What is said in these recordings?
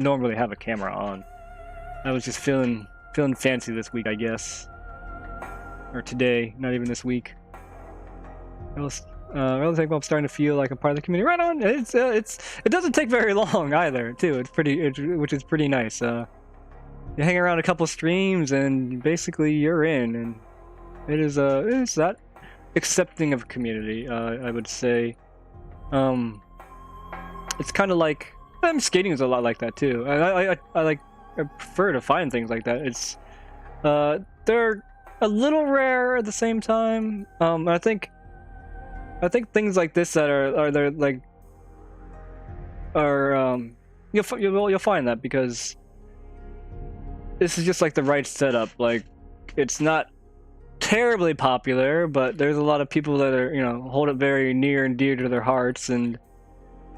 normally have a camera on. I was just feeling fancy this week, I guess, or today, not even this week. I really think I'm starting to feel like a part of the community. Right on. It doesn't take very long either, too. Which is pretty nice. You hang around a couple streams and basically you're in, and it is that accepting of community. I would say. It's kind of like skating is a lot like that too. I prefer to find things like that. It's they're a little rare at the same time. I think things like this that you'll find that because this is just like the right setup. Like it's not terribly popular, but there's a lot of people that are hold it very near and dear to their hearts, and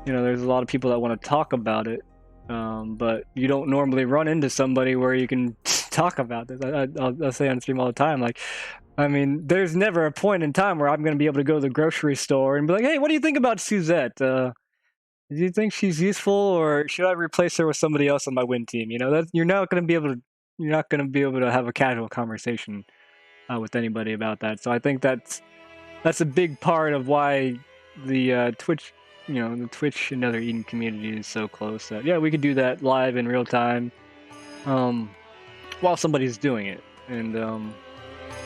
there's a lot of people that want to talk about it. But you don't normally run into somebody where you can talk about this. I'll say on stream all the time, like, I mean, there's never a point in time where I'm going to be able to go to the grocery store and be like, hey, what do you think about Suzette? Do you think she's useful, or should I replace her with somebody else on my win team? You're not going to be able to have a casual conversation with anybody about that. So I think that's a big part of why the Twitch, the Twitch and Nether Eden community is so close. That we could do that live in real time, while somebody's doing it. And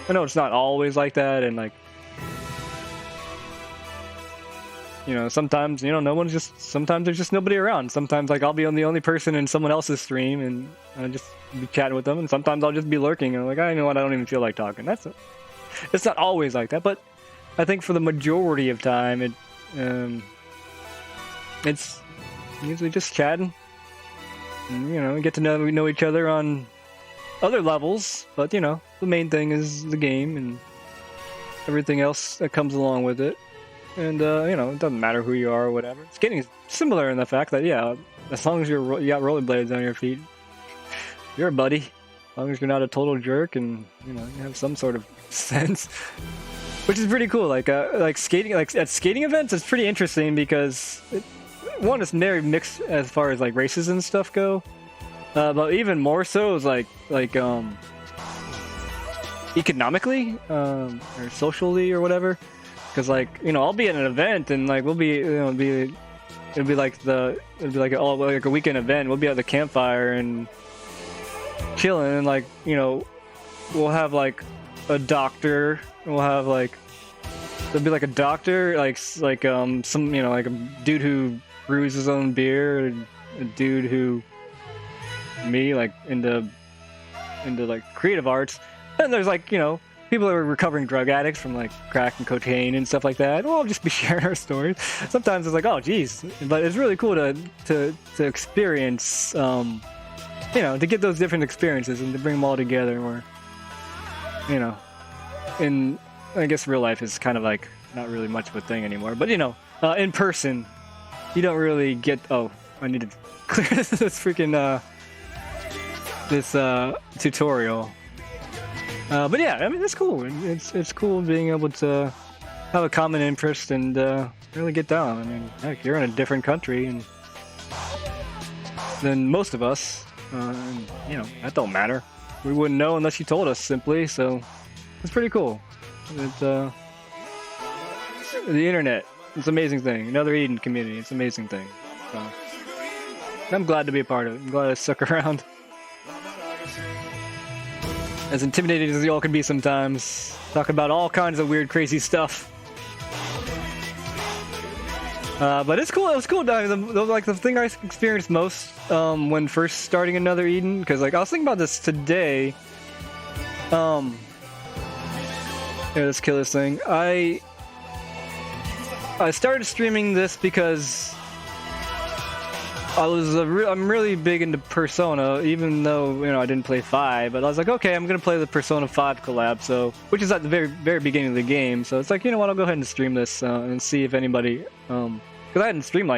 I know it's not always like that, and like sometimes sometimes there's just nobody around. Sometimes like I'll be the only person in someone else's stream, and I just be chatting with them, and sometimes I'll just be lurking and I'm like, I know what, I don't even feel like talking. It's not always like that, but I think for the majority of time it's usually just chatting, and get to know each other on other levels, but the main thing is the game and everything else that comes along with it. And it doesn't matter who you are or whatever. Skating is similar in the fact that as long as you got rollerblades on your feet, you're a buddy. As long as you're not a total jerk and you have some sort of sense, which is pretty cool. Like skating, like at skating events, it's pretty interesting because it's very mixed as far as like races and stuff go. But even more so is like economically or socially or whatever. Because I'll be at an event and like we'll be it'll be like a weekend event. We'll be at the campfire and chilling, and like we'll have like a doctor. We'll have like there'll be like a doctor, like some like a dude who brews his own beer, and a dude who like into like creative arts, and there's like people are recovering drug addicts from like crack and cocaine and stuff like that. We'll just be sharing our stories. Sometimes it's like, oh geez, but it's really cool to experience, to get those different experiences and to bring them all together. Where, in I guess real life is kind of like not really much of a thing anymore. But in person, you don't really get. Oh, I need to clear this freaking this tutorial. But yeah, I mean it's cool. It's cool being able to have a common interest and really get down. I mean, heck, you're in a different country than most of us. That don't matter. We wouldn't know unless you told us simply. So it's pretty cool. It's the internet. It's an amazing thing. Another Eden community. It's an amazing thing. So I'm glad to be a part of it. I'm glad I stuck around. As intimidating as y'all can be sometimes, talking about all kinds of weird, crazy stuff. But it's cool. It was cool. Like the thing I experienced most when first starting Another Eden, because like I was thinking about this today. Here, let's kill this thing. I started streaming this because I'm really big into Persona, even though I didn't play 5. But I was like, okay, I'm gonna play the Persona 5 collab, which is at the very very beginning of the game. So it's like, you know what, I'll go ahead and stream this and see if anybody, because I hadn't streamed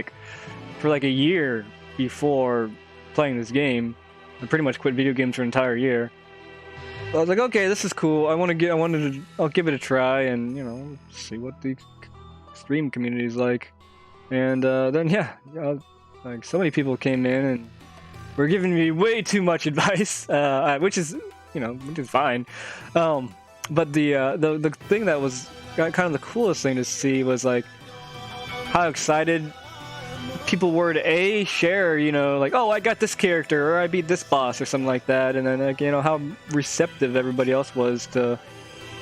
for like a year before playing this game. I pretty much quit video games for an entire year. So I was like, okay, this is cool. I'll give it a try and see what the stream community is like. And then like so many people came in and were giving me way too much advice, which is fine. But the thing that was kind of the coolest thing to see was like how excited people were to share, like, oh, I got this character or I beat this boss or something like that, and then like how receptive everybody else was to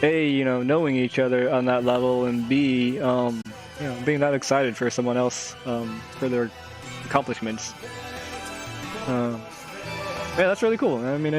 knowing each other on that level, and B being that excited for someone else for their accomplishments. Yeah, that's really cool. I mean,